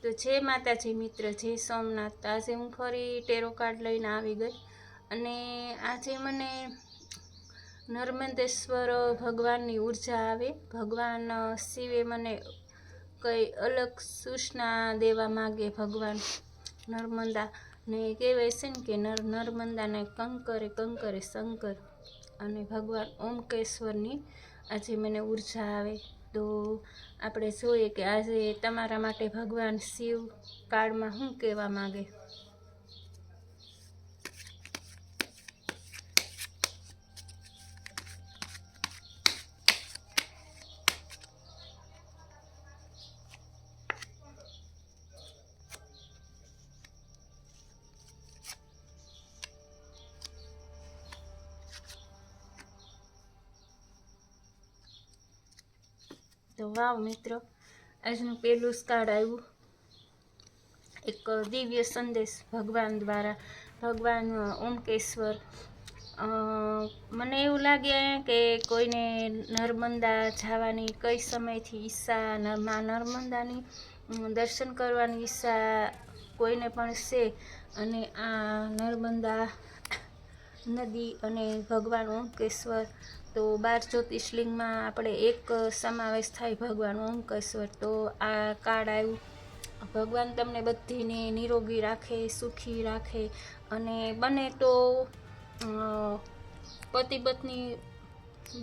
તો જય માતાજી મિત્ર, જય સોમનાથ। તો આજે હું ફરી ટેરો કાર્ડ લઈને આવી ગઈ અને આજે મને નર્મદેશ્વર ભગવાનની ઉર્જા આવે। ભગવાન શિવે મને કઈ અલગ સૂચના દેવા માગે। ભગવાન નર્મદા ને કહેવાય છે ને કે નર્મદાને કંકરે કંકરે શંકર, અને ભગવાન ઓમકેશ્વરની આજે મને ઉર્જા આવે। તો આપણે જોઈએ કે આજે તમારા માટે ભગવાન શિવ કાર્ડમાં શું કહેવા માગે। તો વાવ મિત્રો, આજનું પહેલું જ કાર્ડ આવ્યું, એક દિવ્ય સંદેશ ભગવાન દ્વારા। ભગવાન ઓમકેશ્વર, મને એવું લાગે કે કોઈને નર્મદા જવાની કઈ સમયથી ઈચ્છા, મા નર્મદાની દર્શન કરવાની ઈચ્છા કોઈને પણ છે। અને આ નર્મદા નદી અને ભગવાન ઓમકેશ્વર, તો 12 જ્યોતિર્લિંગમાં આપણે એક સમાવેશ થાય ભગવાન ઓમકેશ્વર। તો આ કાર્ડ આવ્યું, ભગવાન તમને બધીને નિરોગી રાખે, સુખી રાખે, અને બને તો પતિ પત્ની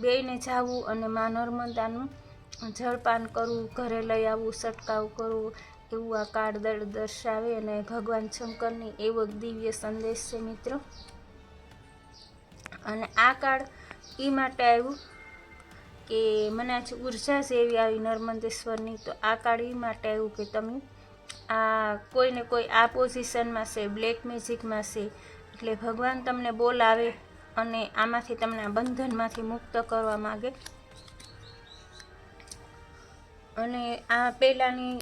બેયને જાવું અને મા નર્મદાનું જળપાન કરવું, ઘરે લઈ આવવું, છંટકાવ કરવો, એવું આ કાર્ડ દર્શાવે। અને ભગવાન શંકરની એવો દિવ્ય સંદેશ છે મિત્રો। અને આ કાર્ડ એ માટે આવ્યું કે મને આજે ઉર્જા જેવી આવી નર્મદેશ્વરની। તો આ કાર્ડ એ માટે આવ્યું કે તમે આ કોઈને કોઈ આ પોઝિશનમાં છે, બ્લેક મેજિકમાં છે, એટલે ભગવાન તમને બોલાવે અને આમાંથી તમને આ બંધનમાંથી મુક્ત કરવા માગે। અને આ પહેલાંની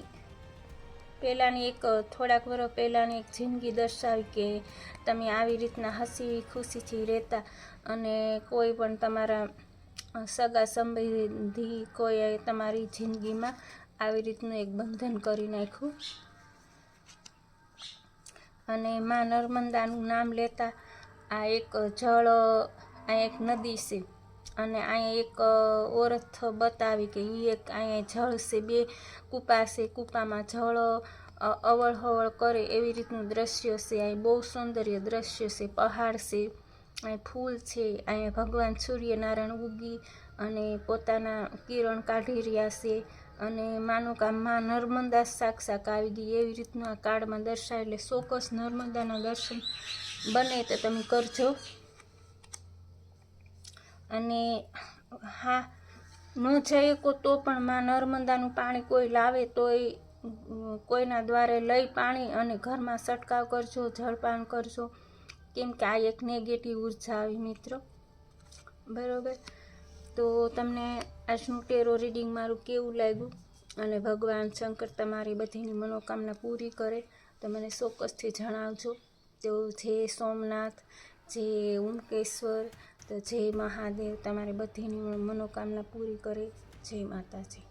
એક થોડાક વર્ષ પહેલાંની એક જિંદગી દર્શાવી કે તમે આવી રીતના હસી ખુશીથી રહેતા, અને કોઈ પણ તમારા સગા સંબંધી કોઈ તમારી જિંદગીમાં આવી રીતનું એક બંધન કરી નાખ્યું। અને મા નર્મદાનું નામ લેતા આ એક જળ, આ એક નદી છે, અને અહીંયા એક ઓરથ બતાવી કે એ એક અહીંયા જળ છે, 2 કૂપા છે, કૂપામાં જળ અવળ હવળ કરે એવી રીતનું દ્રશ્ય છે। અહીં બહુ સૌંદર્ય દ્રશ્ય છે, પહાડ છે, અહીં ફૂલ છે, અહીંયા ભગવાન સૂર્યનારાયણ ઉગી અને પોતાના કિરણ કાઢી રહ્યા છે, અને માનો કે મા નર્મદા સાક્ષાત આવી ગઈ એવી રીતનું આ કાર્ડમાં દર્શાવે। એટલે ચોક્કસ નર્મદાના દર્શન બને તો તમે કરજો। અને હા, ન જઈ શકો તો પણ મા નર્મદાનું પાણી કોઈ લાવે તોય કોઈના દ્વારે લઈ પાણી અને ઘરમાં છંટકાવ કરજો, જળપાન કરજો, કેમ કે આ એક નેગેટિવ ઉર્જા આવી મિત્રો, બરાબર। તો તમને આજનું ટેરો રીડિંગ મારું કેવું લાગ્યું, અને ભગવાન શંકર તમારી બધીની મનોકામના પૂરી કરે તો મને ચોક્કસથી જણાવજો। તો જય સોમનાથ, જય ઓમકેશ્વર, તો જય મહાદેવ, તમારી બધીની મનોકામના પૂરી કરે। જય માતાજી।